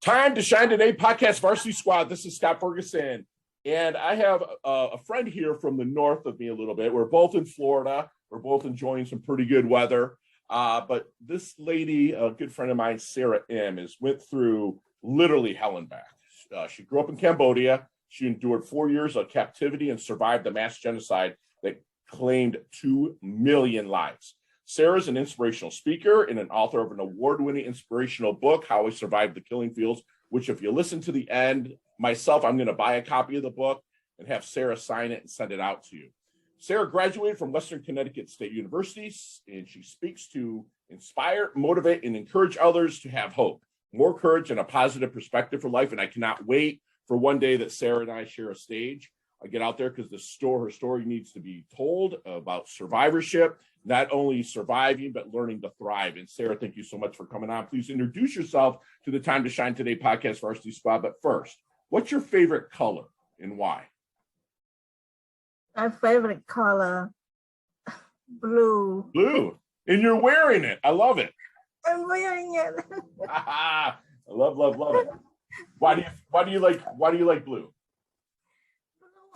Time to Shine Today podcast Varsity Squad. This is Scott Ferguson. And I have a friend here from the north of me a little bit. We're both in Florida. We're both enjoying some pretty good weather. But this lady, a good friend of mine, Sara Im, went through literally hell and back. She grew up in Cambodia. She endured 4 years of captivity and survived the mass genocide that claimed 2 million lives. Sara's an inspirational speaker and an author of an award-winning inspirational book, How I Survived the Killing Fields, which if you listen to the end, myself, I'm going to buy a copy of the book and have Sara sign it and send it out to you. Sara graduated from Western Connecticut State University, and she speaks to inspire, motivate, and encourage others to have hope, more courage, and a positive perspective for life. And I cannot wait for one day that Sara and I share a stage. I get out there because her story needs to be told about survivorship, not only surviving, but learning to thrive. And Sara, thank you so much for coming on. Please introduce yourself to the Time to Shine Today podcast Varsity Squad. But first, what's your favorite color and why? My favorite color, blue. Blue. And you're wearing it. I love it. I'm wearing it. I love it. Why do you like blue?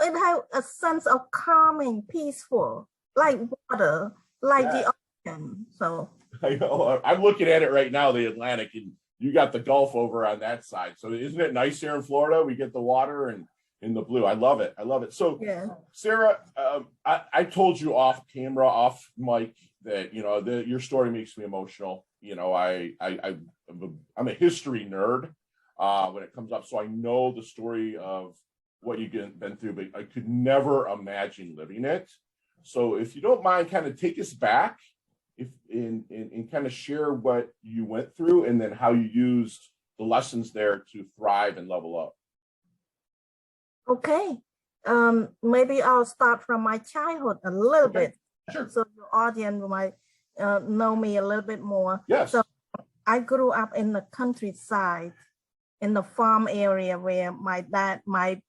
It has a sense of calming, peaceful, like water, like the ocean. So I know. I'm looking at it right now, the Atlantic, and you got the Gulf over on that side. So isn't it nice here in Florida? We get the water and in the blue. I love it. So yeah. Sara, I told you off camera, off mic that your story makes me emotional. I'm a history nerd when it comes up, so I know the story of what you've been through, but I could never imagine living it. So if you don't mind, kind of take us back and kind of share what you went through and then how you used the lessons there to thrive and level up. Okay. Maybe I'll start from my childhood a little bit. Sure. So your audience might know me a little bit more. Yes. So I grew up in the countryside, in the farm area where my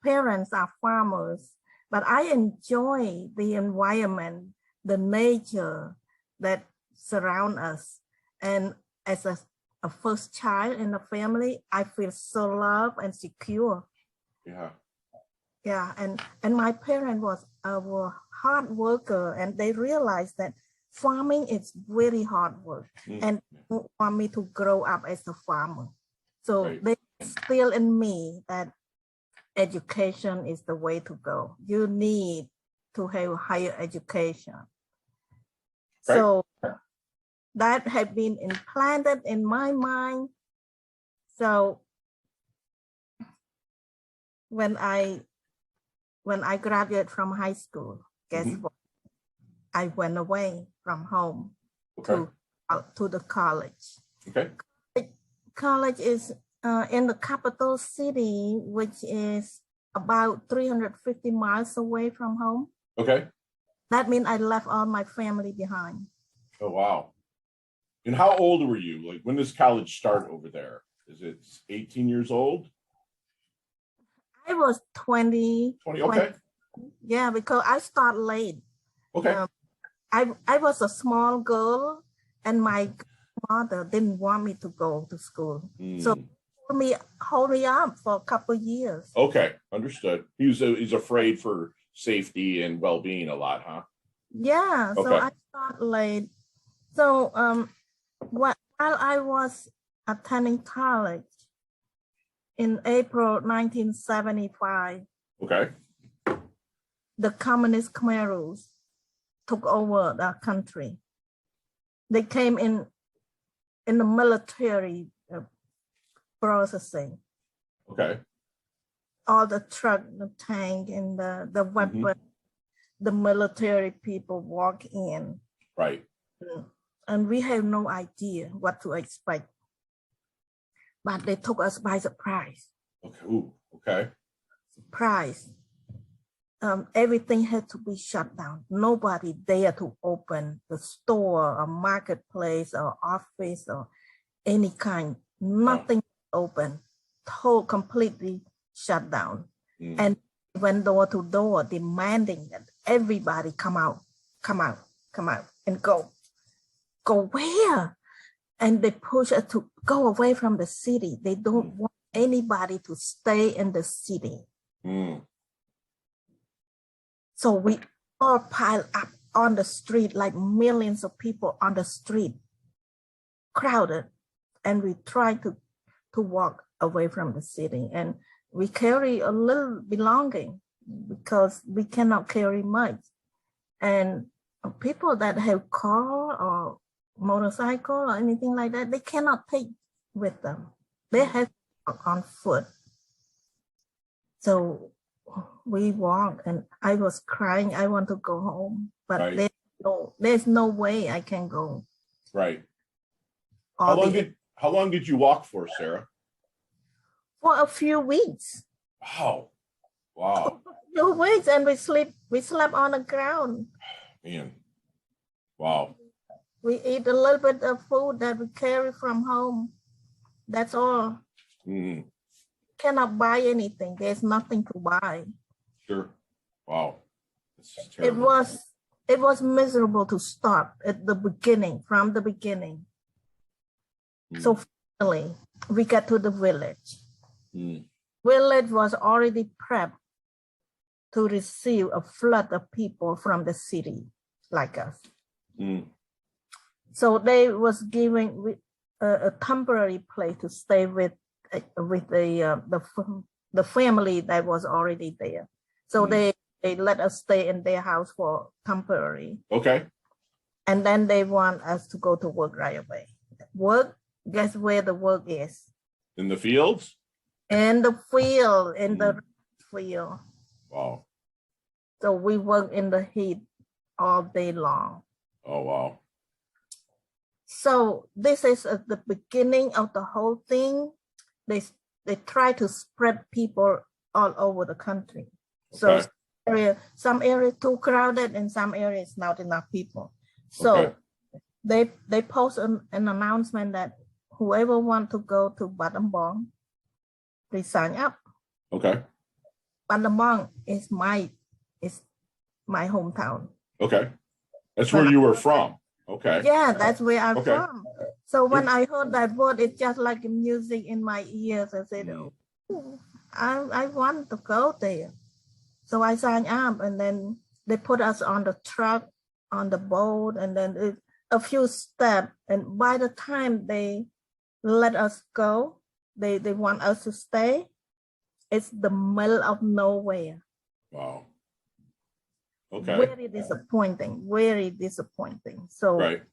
parents are farmers, but I enjoy the environment, the nature that surround us. And as a first child in the family, I feel so loved and secure. Yeah. Yeah, and my parents were hard worker, and they realized that farming is very hard work, and they want me to grow up as a farmer. So they instill in me that education is the way to go. You need to have higher education. Right. So that had been implanted in my mind. So when I graduated from high school, guess what? I went away from home to the college. Okay. College is in the capital city, which is about 350 miles away from home. Okay. That means I left all my family behind. Oh, wow. And how old were you? Like, when does college start over there? Is it 18 years old? I was 20. 20, okay. Yeah, because I start late. Okay. I was a small girl, and my mother didn't want me to go to school. So hold me up for a couple of years. Okay, understood. He's afraid for safety and well-being a lot, huh? Yeah, so I start late. So while I was attending college in April 1975, the communist Khmer Rouge took over the country. They came in the military processing. Okay. All the truck, the tank, and the weapon, the military people walk in. Right. And we have no idea what to expect. But they took us by surprise. Okay. Ooh, okay. Surprise. Everything had to be shut down. Nobody dared to open the store or marketplace or office or any kind. Nothing open. Completely shut down. And went door to door demanding that everybody come out, and go. Go where? And they push us to go away from the city. They don't want anybody to stay in the city. Mm. So we all pile up on the street, like millions of people on the street, crowded, and we try to walk away from the city. And we carry a little belonging because we cannot carry much. And people that have car or motorcycle or anything like that, they cannot take with them. They have to walk on foot. So we walk, and I was crying. I want to go home, but Right. there's no way I can go. Right. How long did you walk for, Sara? For a few weeks. Wow. Wow. A few weeks, and we slept on the ground. Man. Wow. We eat a little bit of food that we carry from home. That's all. Mm. Cannot buy anything. There's nothing to buy. Sure. Wow. This is terrible. It was miserable to start at the beginning, from the beginning. Mm. So finally, we got to the village. Mm. Village was already prepped to receive a flood of people from the city like us. Mm. So they was giving a temporary place to stay with the family that was already there. So they let us stay in their house for temporary. Okay. And then they want us to go to work right away. Work, guess where the work is? In the fields? In the field, in the field. Wow. So we work in the heat all day long. Oh, wow. So this is the beginning of the whole thing. They try to spread people all over the country. So some areas too crowded, and some areas not enough people. So they post an announcement that whoever want to go to Battambang, please sign up. Okay. Battambang is my hometown. Okay. That's where you were from. Okay. Yeah, that's where I'm from. So when I heard that word, it's just like music in my ears. I said, oh, I want to go there. So I signed up, and then they put us on the truck, on the boat, and then a few steps. And by the time they let us go, they want us to stay. It's the middle of nowhere. Wow. Okay. Very disappointing. Very disappointing. So. Right.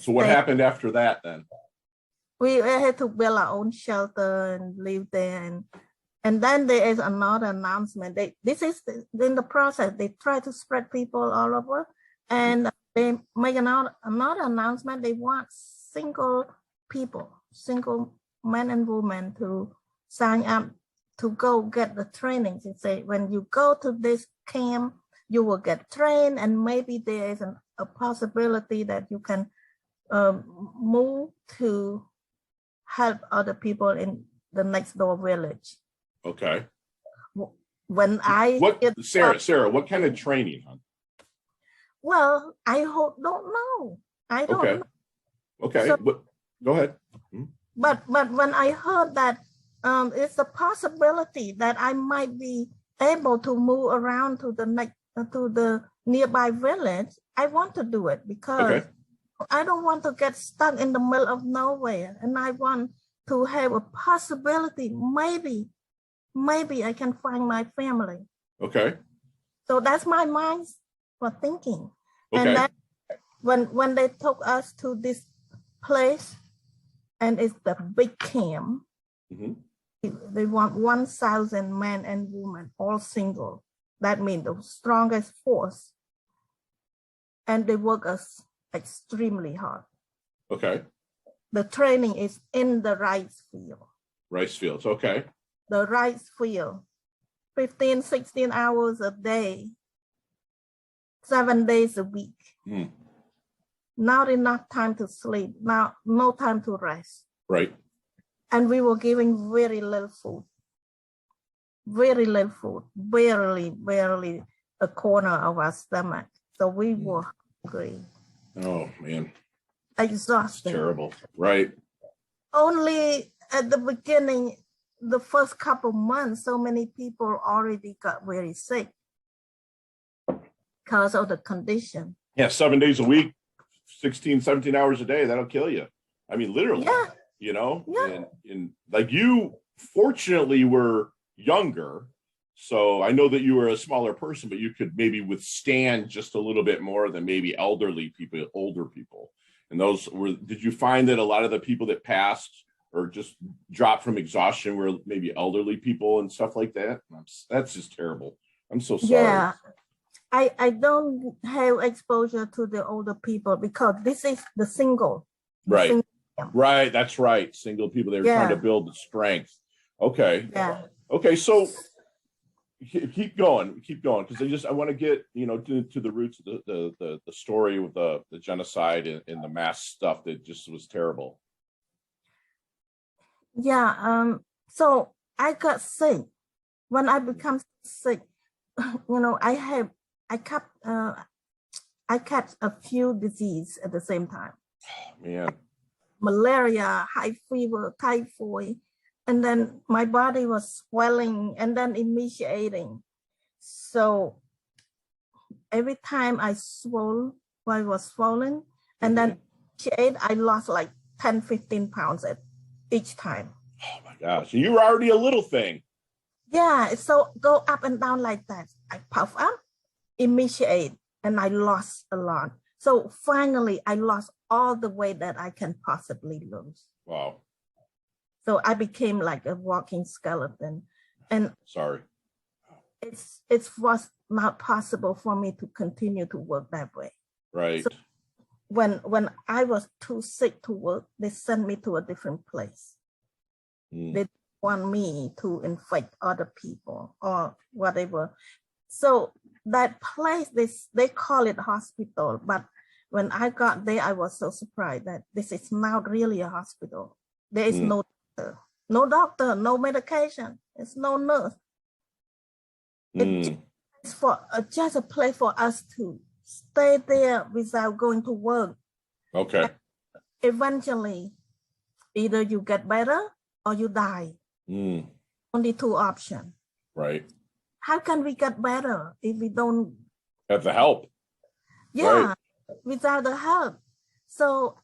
So what happened after that then? We had to build our own shelter and live there, and then there is another announcement. This is in the process. They try to spread people all over, and they make another announcement. They want single people, single men and women to sign up to go get the training. They say when you go to this camp, you will get trained, and maybe there is a possibility that you can move to help other people in the next door village. Okay. When Sara, what kind of training, huh? Well, don't know. I don't know. Okay, so, but go ahead. But when I heard that it's a possibility that I might be able to move around to the nearby village, I want to do it because I don't want to get stuck in the middle of nowhere, and I want to have a possibility. Maybe I can find my family. Okay. So that's my mind for thinking. Okay. And then when they took us to this place, and it's the big camp, they want 1,000 men and women, all single. That means the strongest force. And they work us extremely hard. Okay. The training is in the rice field. Rice fields, okay. The rice field, 15, 16 hours a day, 7 days a week. Not enough time to sleep, now no time to rest. Right. And we were giving very little food. Very little food, barely a corner of our stomach. So we were hungry. Oh, man. exhausted. Terrible, right? Only at the beginning, the first couple months, so many people already got very sick because of the condition. Yeah, 7 days a week, 16, 17 hours a day, that'll kill you. I mean, literally, you know, and like you fortunately were younger. So I know that you were a smaller person, but you could maybe withstand just a little bit more than maybe elderly people, older people. And those were, did you find that a lot of the people that passed or just dropped from exhaustion were maybe elderly people and stuff like that? That's just terrible. I'm so sorry. Yeah, I don't have exposure to the older people because this is the single. Right. Right. That's right. Single people, they were trying to build the strength. Okay. Yeah. Okay. So keep going, because I want to get, you know, to the roots of the story with the genocide and the mass stuff that just was terrible. Yeah. So I got sick. When I become sick, you know, I catch a few diseases at the same time. Oh, man. Malaria, high fever, typhoid. And then my body was swelling and then emaciating. So every time I was swollen, and then I lost like 10, 15 pounds at each time. Oh my gosh. You were already a little thing. Yeah, so go up and down like that. I puff up, emaciate, and I lost a lot. So finally, I lost all the weight that I can possibly lose. Wow. So I became like a walking skeleton. And sorry, it was not possible for me to continue to work that way. Right. So when I was too sick to work, they sent me to a different place. They want me to infect other people or whatever. So that place, they call it hospital, but when I got there, I was so surprised that this is not really a hospital. There is no doctor, no medication. There's no nurse. It's for just a place for us to stay there without going to work. Okay. And eventually, either you get better or you die. Only two options. Right. How can we get better if we don't have the help? Yeah, right. Without the help. So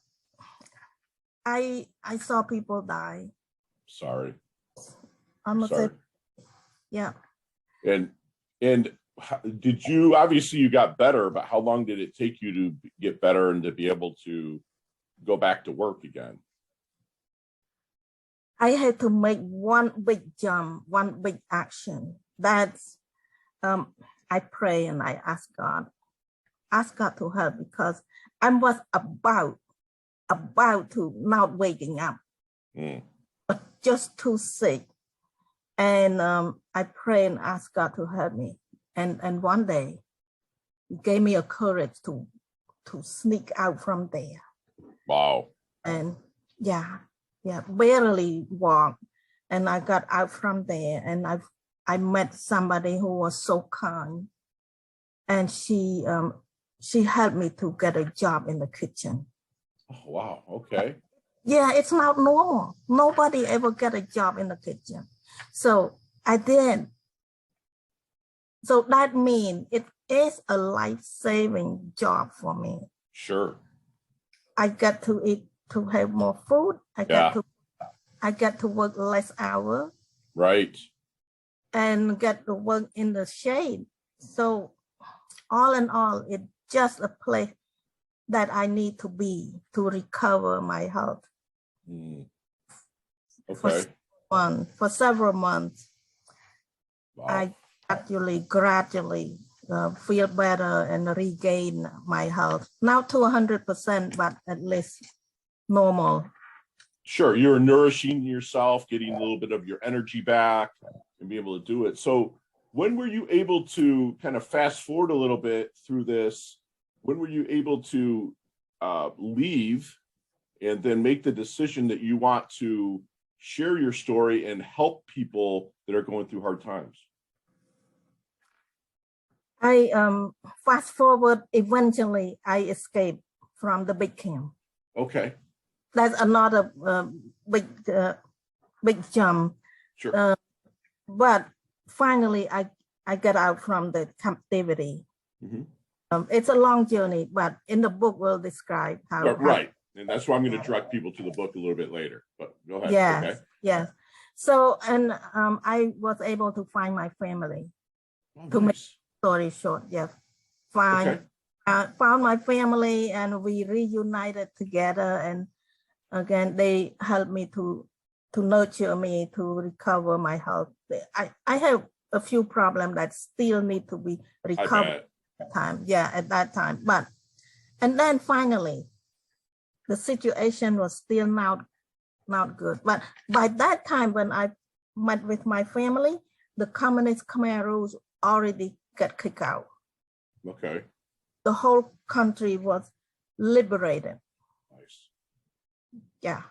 I saw people die. Sorry. I'm sorry. Yeah. And did you, obviously you got better, but how long did it take you to get better and to be able to go back to work again? I had to make one big jump, one big action. That's, I pray and I ask God to help, because I was about to not waking up, but just too sick. And I pray and ask God to help me. And one day, He gave me a courage to sneak out from there. Wow. And barely walk. And I got out from there, and I met somebody who was so kind. And she helped me to get a job in the kitchen. Oh, wow. Okay. Yeah, it's not normal. Nobody ever get a job in the kitchen. So I did. So that means it is a life-saving job for me. Sure. I get to eat, to have more food. I get to work less hours. Right. And get to work in the shade. So all in all, it's just a place that I need to be to recover my health. Okay. For several months, wow. I gradually feel better and regain my health. Not to 100%, but at least normal. Sure, you're nourishing yourself, getting a little bit of your energy back and be able to do it. So when were you able to, kind of fast forward a little bit through this, when were you able to leave and then make the decision that you want to share your story and help people that are going through hard times? I fast forward, eventually I escaped from the big camp. Okay. That's another big jump. Sure. But finally, I get out from the captivity. Mm-hmm. It's a long journey, but in the book we'll describe how. Right. And that's why I'm going to direct people to the book a little bit later. But go ahead. Yes. Okay. Yes. So, and I was able to find my family. To make the story short, yes. Found my family, and we reunited together. And again, they helped me to nurture me, to recover my health. I have a few problems that still need to be recovered at that time. But, and then finally, the situation was still not good. But by that time, when I met with my family, the communist Khmer rules already got kicked out. Okay. The whole country was liberated. Nice. Yeah.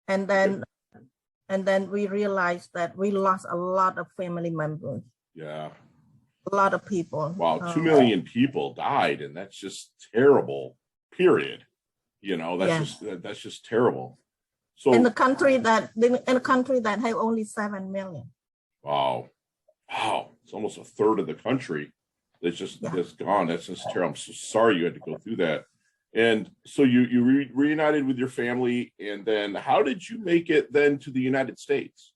And then we realized that we lost a lot of family members. Yeah. A lot of people. Wow, 2 million people died, and that's just terrible. Period. You know, that's just terrible. So in a country that have only 7 million. Wow. It's almost a third of the country that's just that's gone. That's just terrible. I'm so sorry you had to go through that. And so you reunited with your family, and then how did you make it then to the United States?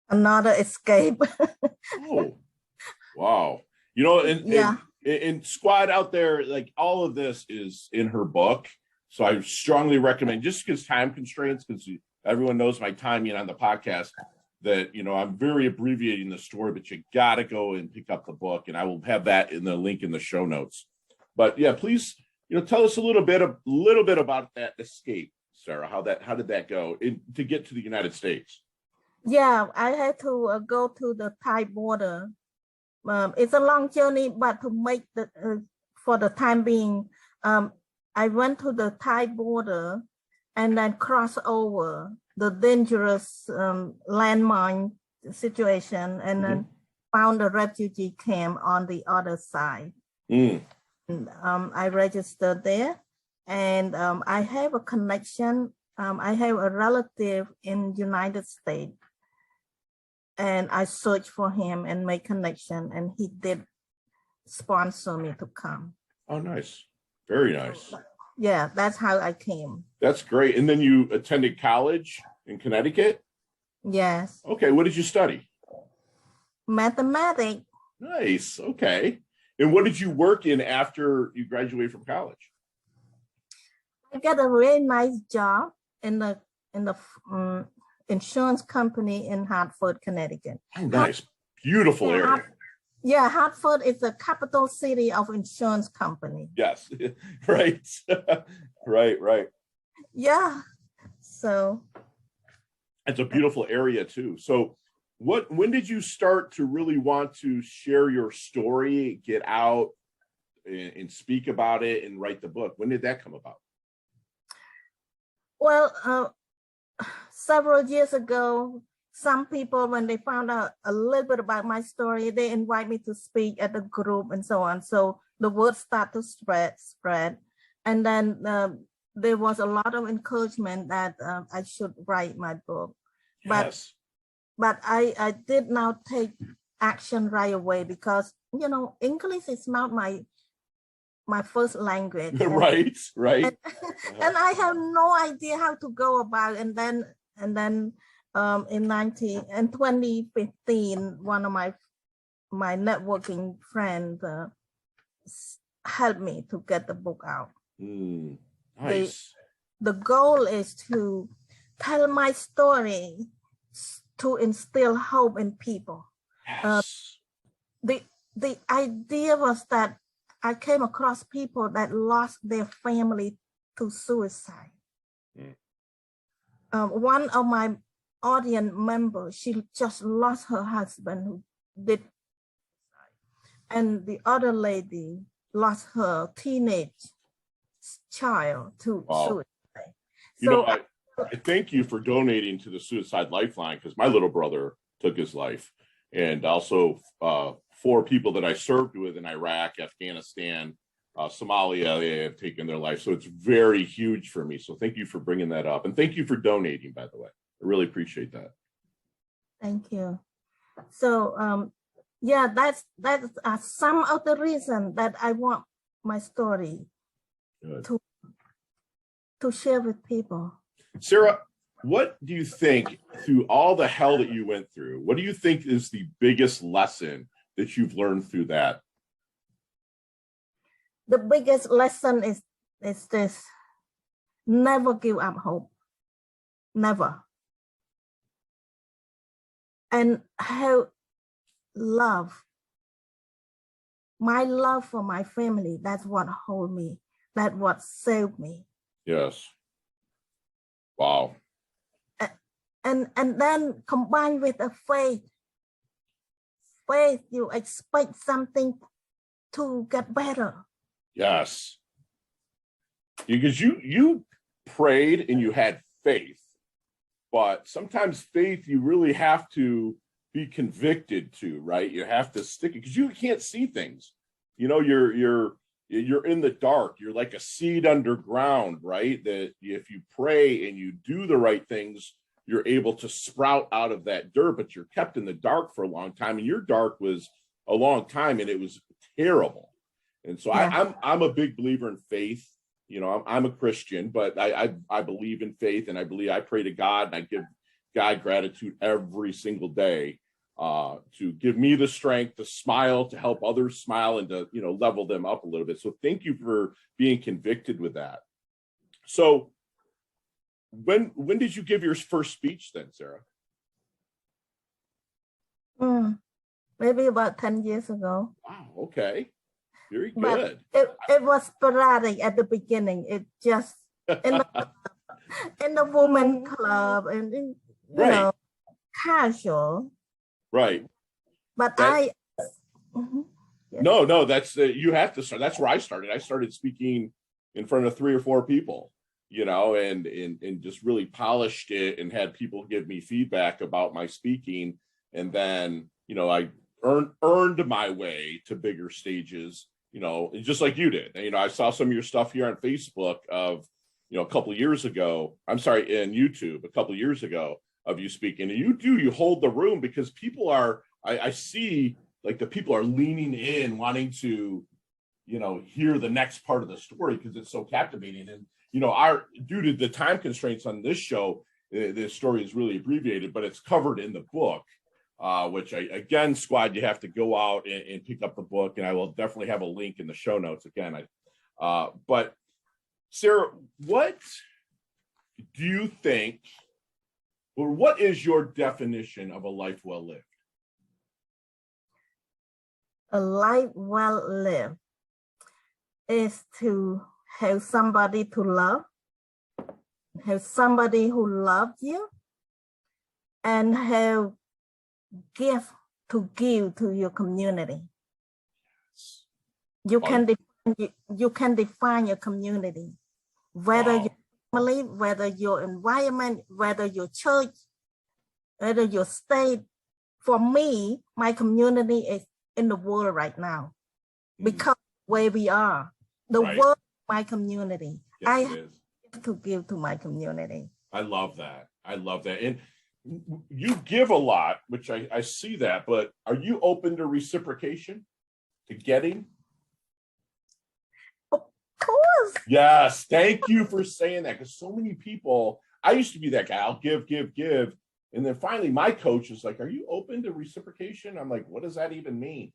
Another escape. Oh, wow. You know, and squad out there, like all of this is in her book. So I strongly recommend, just because time constraints, because everyone knows my timing on the podcast, that, you know, I'm very abbreviating the story, but you got to go and pick up the book, and I will have that in the link in the show notes. But yeah, please, you know, tell us a little bit about that escape, Sarah. How did that go to get to the United States? Yeah, I had to go to the Thai border. It's a long journey, but to make for the time being, I went to the Thai border and then cross over the dangerous landmine situation, and then found a refugee camp on the other side. And, I registered there, and I have a connection. I have a relative in United States, and I searched for him and made connection, and he did sponsor me to come. Oh, nice. Very nice. Yeah, that's how I came. That's great. And then you attended college in Connecticut? Yes. Okay, what did you study? Mathematics. Nice. Okay. And what did you work in after you graduated from college? I got a very nice job in the insurance company in Hartford, Connecticut. Oh, nice. Beautiful area. Yeah, Hartford is the capital city of insurance company. Yes. Right. Right. Yeah. So it's a beautiful area too. So when did you start to really want to share your story, get out and speak about it and write the book? When did that come about? Well, several years ago, some people, when they found out a little bit about my story, they invite me to speak at the group and so on. So the word started to spread. And then there was a lot of encouragement that I should write my book. Yes. But I did not take action right away because, you know, English is not my first language. Right. And I have no idea how to go about it. And then in 2015, one of my networking friends helped me to get the book out. Nice. The goal is to tell my story to instill hope in people. Yes. The idea was that I came across people that lost their family to suicide. One of my audience members, she just lost her husband who did suicide. And the other lady lost her teenage child to suicide. You know, I thank you for donating to the Suicide Lifeline, because my little brother took his life, and also 4 people that I served with in Iraq, Afghanistan, Somalia, they have taken their life. So it's very huge for me. So thank you for bringing that up. And thank you for donating, by the way. I really appreciate that. Thank you. So, yeah, that's some of the reason that I want my story to share with people. Sara, what do you think, through all the hell that you went through, what do you think is the biggest lesson that you've learned through that? The biggest lesson is this: never give up hope. Never. And how love, my love for my family, that's what hold me, that's what saved me. Yes. Wow. And then combined with a faith, you expect something to get better. Yes. Because you prayed and you had faith, but sometimes faith you really have to be convicted to, right? You have to stick it because you can't see things. You know, you're in the dark. You're like a seed underground, right? That if you pray and you do the right things, you're able to sprout out of that dirt, but you're kept in the dark for a long time. And your dark was a long time and it was terrible. And so yeah. I'm a big believer in faith. You know, I'm a Christian, but I believe in faith, and I pray to God, and I give God gratitude every single day to give me the strength to smile, to help others smile, and to, you know, level them up a little bit. So thank you for being convicted with that. So when did you give your first speech then, Sara? Maybe about 10 years ago. Wow, okay. Very good. But it was sporadic at the beginning. It just in the woman club and you know, casual. Right. But yes. No, that's you have to start. That's where I started. I started speaking in front of 3 or 4 people, you know, and just really polished it and had people give me feedback about my speaking. And then, you know, I earned my way to bigger stages. You know, just like you did. And, you know, I saw some of your stuff here on Facebook of, you know, a couple of years ago. I'm sorry, in YouTube, a couple of years ago of you speaking. And you hold the room because people are, I see like the people are leaning in, wanting to, you know, hear the next part of the story because it's so captivating. And, you know, due to the time constraints on this show, this story is really abbreviated, but it's covered in the book. Which again, squad, you have to go out and pick up the book, and I will definitely have a link in the show notes again. But Sara, what do you think, or what is your definition of a life well lived? A life well lived is to have somebody to love, have somebody who loves you, and have gift to give to your community. You can define your community, whether your family, whether your environment, whether your church, whether your state. For me, my community is in the world right now because where we are, the world, my community. Yes, I have to give to my community. I love that. I love that. And you give a lot, which I see that, but are you open to reciprocation, to getting? Of course. Yes. Thank you for saying that. Because so many people, I used to be that guy. I'll give. And then finally my coach is like, are you open to reciprocation? I'm like, what does that even mean?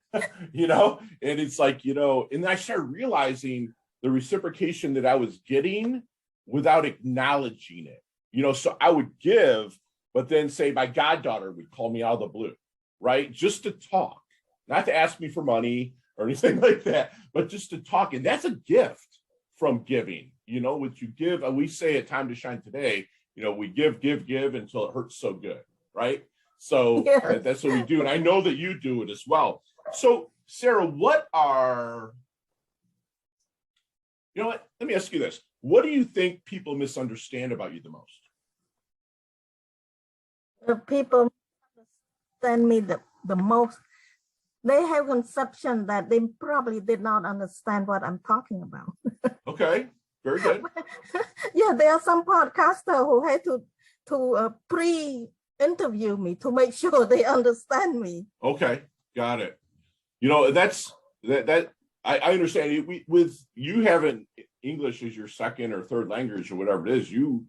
You know? And it's like, you know, and I started realizing the reciprocation that I was getting without acknowledging it. You know, so I would give, but then say my goddaughter would call me out of the blue, right? Just to talk, not to ask me for money or anything like that, but just to talk. And that's a gift from giving, you know, what you give. And we say at Time to Shine today, you know, we give until it hurts so good, right? So that's what we do. And I know that you do it as well. So Sara, what are, you know what, let me ask you this. What do you think people misunderstand about you the most? The people understand me the most. they have conception that they probably did not understand what I'm talking about. Okay, very good. Yeah, there are some podcasters who had to pre-interview me to make sure they understand me. Okay, got it. You know, that I understand. With you having English as your second or third language or whatever it is, you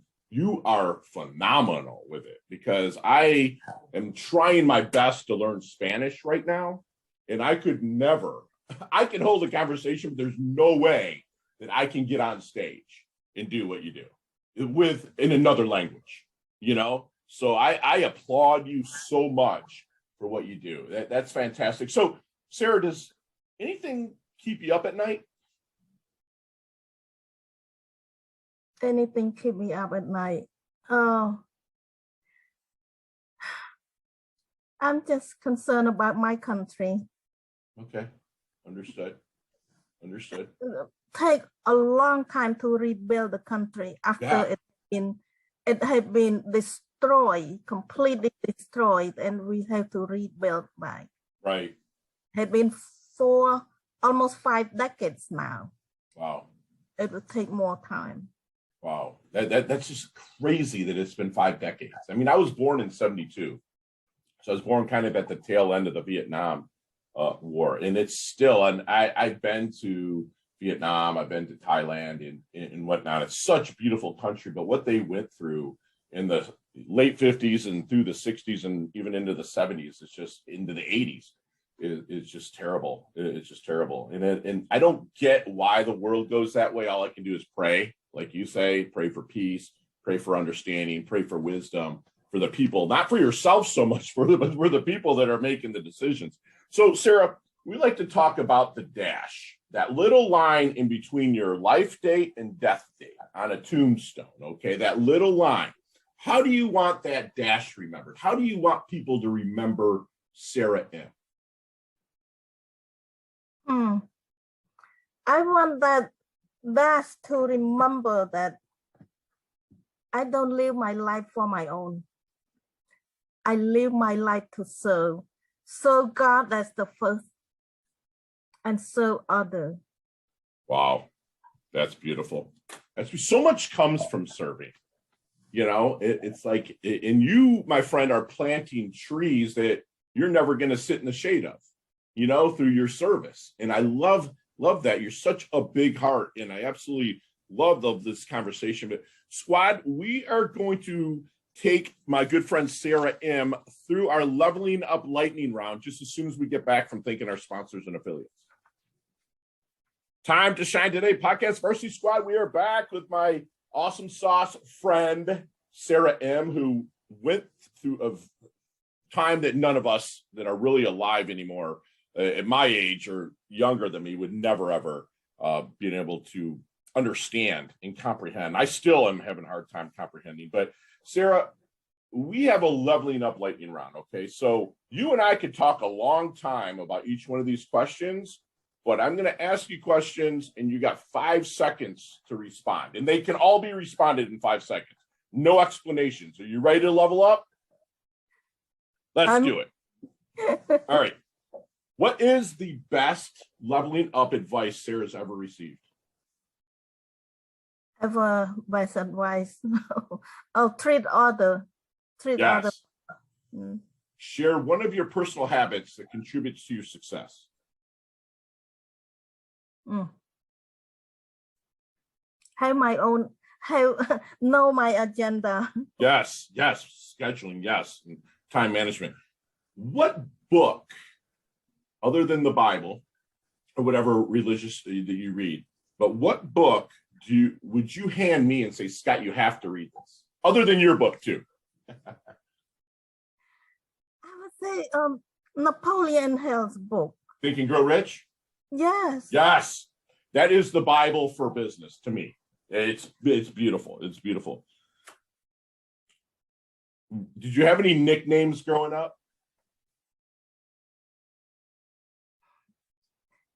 are phenomenal with it, because I am trying my best to learn Spanish right now, and I could never. I can hold a conversation, but there's no way that I can get on stage and do what you do in another language, you know? So I applaud you so much for what you do. That's fantastic. So Sara, does anything keep you up at night? Anything keep me up at night? Oh, I'm just concerned about my country. Okay, understood. Take a long time to rebuild the country after it had been destroyed, completely destroyed, and we have to rebuild back. Right. It had been almost 5 decades now. Wow. It will take more time. Wow, that's just crazy that it's been 5 decades. I mean, I was born in 72, so I was born kind of at the tail end of the Vietnam War, and it's still. And I've been to Vietnam, I've been to Thailand and whatnot. It's such a beautiful country, but what they went through in the late 50s and through the 60s and even into the 70s, it's just into the 80s. It's just terrible. It's just terrible, and I don't get why the world goes that way. All I can do is pray. Like you say, pray for peace, pray for understanding, pray for wisdom for the people, not for yourself so much, for the people that are making the decisions. So, Sara, we like to talk about the dash, that little line in between your life date and death date on a tombstone. Okay, that little line. How do you want that dash remembered? How do you want people to remember Sara Im? I want that to remember that I don't live my life for my own. I live my life to serve. Serve God, that's the first, and serve others. Wow, that's beautiful. So much comes from serving. You know, it's like, and you, my friend, are planting trees that you're never going to sit in the shade of, you know, through your service. And I love that. You're such a big heart, and I absolutely love this conversation. But squad, we are going to take my good friend Sara Im through our leveling up lightning round just as soon as we get back from thanking our sponsors and affiliates. Time to shine today, Podcast Varsity Squad. We are back with my awesome sauce friend Sara Im, who went through a time that none of us that are really alive anymore at my age or younger than me would never ever been able to understand and comprehend. I still am having a hard time comprehending. But Sara, we have a leveling up lightning round. Okay, so you and I could talk a long time about each one of these questions, but I'm going to ask you questions, and you got 5 seconds to respond, and they can all be responded in 5 seconds. No explanations. Are you ready to level up? Let's do it. All right. What is the best leveling up advice Sara's ever received? Ever best advice? I'll treat other. Share one of your personal habits that contributes to your success. Know my agenda. Yes. Scheduling, yes. And time management. What book, other than the Bible or whatever religious that you read, but what book would you hand me and say, Scott, you have to read this, other than your book too? I would say Napoleon Hill's book. Think and Grow Rich? Yes. That is the Bible for business to me. It's beautiful. It's beautiful. Did you have any nicknames growing up?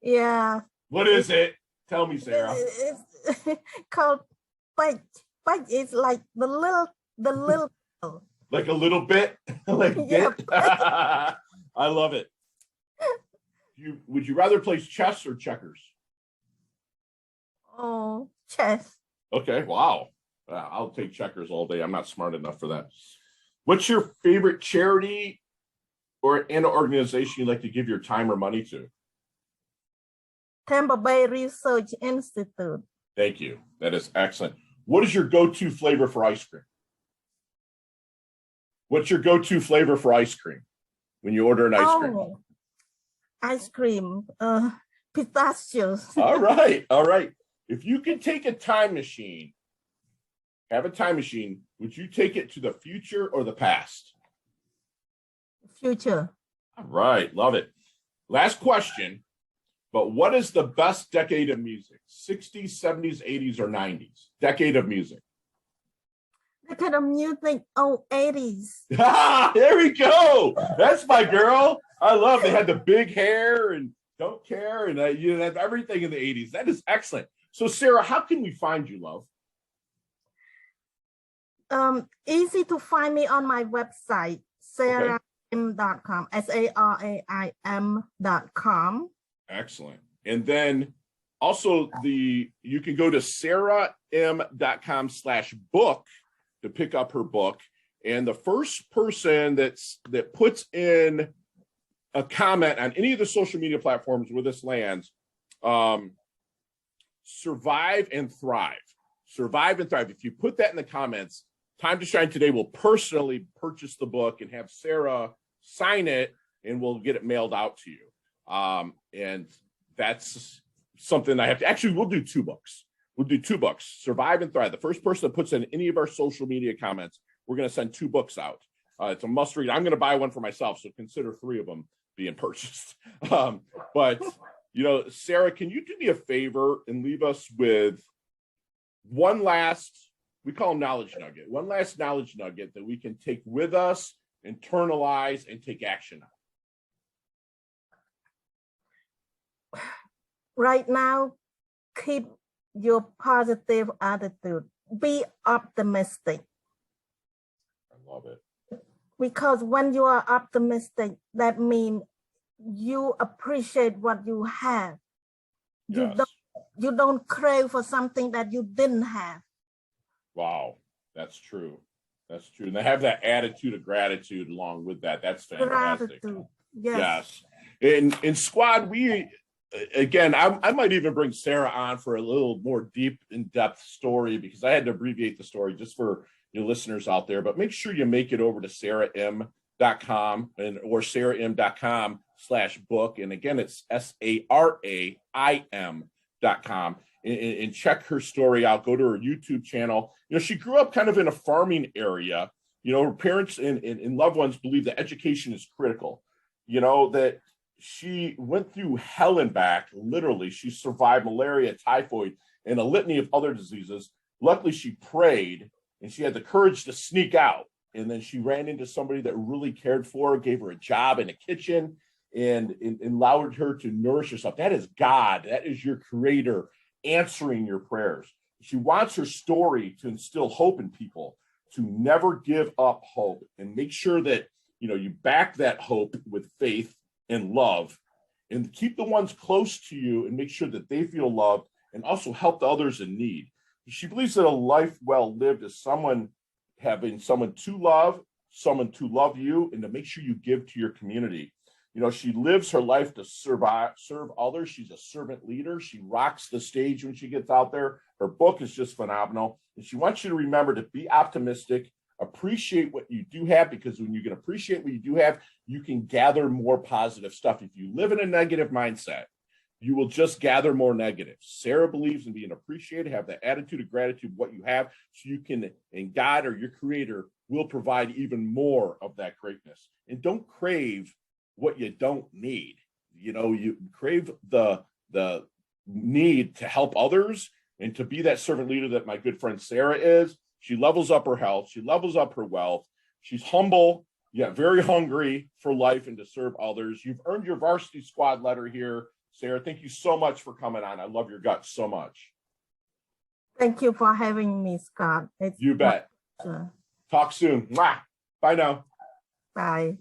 Yeah. What is it? Tell me, Sara. It's called Bite. Bite is like the little. Like a little bit? Like yeah, bit? I love it. Would you rather play chess or checkers? Oh, chess. Okay, wow. I'll take checkers all day. I'm not smart enough for that. What's your favorite charity or an organization you like to give your time or money to? Tampa Bay Research Institute. Thank you. That is excellent. What is your go-to flavor for ice cream? What's your go-to flavor for ice cream when you order an ice cream? Ice cream, pistachios. All right, all right. If you could take a time machine, have a time machine, would you take it to the future or the past? Future. All right, love it. Last question, but what is the best decade of music? 60s, 70s, 80s, or 90s? Decade of music. Decade of music, 80s. There we go. That's my girl. I love they had the big hair and don't care and you have everything in the 80s. That is excellent. So Sara, how can we find you, love? Easy to find me on my website, saraim.com, SARAIM.com. Excellent. And then also you can go to saraim.com/book to pick up her book. And the first person that puts in a comment on any of the social media platforms where this lands, survive and thrive. Survive and thrive. If you put that in the comments, Time to Shine Today will personally purchase the book and have Sara sign it, and we'll get it mailed out to you. And that's something I have to, actually, we'll do 2 books. We'll do 2 books, Survive and Thrive. The first person that puts in any of our social media comments, we're going to send 2 books out. It's a must read. I'm going to buy one for myself, so consider 3 of them being purchased. But, you know, Sara, can you do me a favor and leave us with one last, we call them knowledge nugget, one last knowledge nugget that we can take with us, internalize, and take action on? Right now, keep your positive attitude. Be optimistic. I love it. Because when you are optimistic, that means you appreciate what you have. Yes. You don't crave for something that you didn't have. Wow, that's true. That's true. And they have that attitude of gratitude along with that. That's fantastic. Gratitude. Yes. In squad, we again, I might even bring Sara on for a little more deep, in-depth story, because I had to abbreviate the story just for your listeners out there. But make sure you make it over to saraim.com or saraim.com/book. And again, it's SARAIM.com. And check her story out. Go to her YouTube channel. You know, she grew up kind of in a farming area. You know, her parents and loved ones believe that education is critical. You know, that she went through hell and back. Literally, she survived malaria, typhoid, and a litany of other diseases. Luckily, she prayed and she had the courage to sneak out. And then she ran into somebody that really cared for her, gave her a job in a kitchen, and allowed her to nourish herself. That is God. That is your creator answering your prayers. She wants her story to instill hope in people, to never give up hope, and make sure that, you know, you back that hope with faith and love, and keep the ones close to you and make sure that they feel loved, and also help the others in need. She believes that a life well lived is having someone to love you, and to make sure you give to your community. You know, she lives her life to serve others. She's a servant leader. She rocks the stage when she gets out there. Her book is just phenomenal. And she wants you to remember to be optimistic, appreciate what you do have, because when you can appreciate what you do have, you can gather more positive stuff. If you live in a negative mindset, you will just gather more negative. Sara believes in being appreciated, have the attitude of gratitude, what you have, so you can, and God or your creator will provide even more of that greatness. And don't crave what you don't need. You know, you crave the need to help others and to be that servant leader that my good friend Sara is. She levels up her health. She levels up her wealth. She's humble, yet very hungry for life and to serve others. You've earned your varsity squad letter here, Sara. Thank you so much for coming on. I love your guts so much. Thank you for having me, Scott. You bet. Talk soon. Mwah. Bye now. Bye.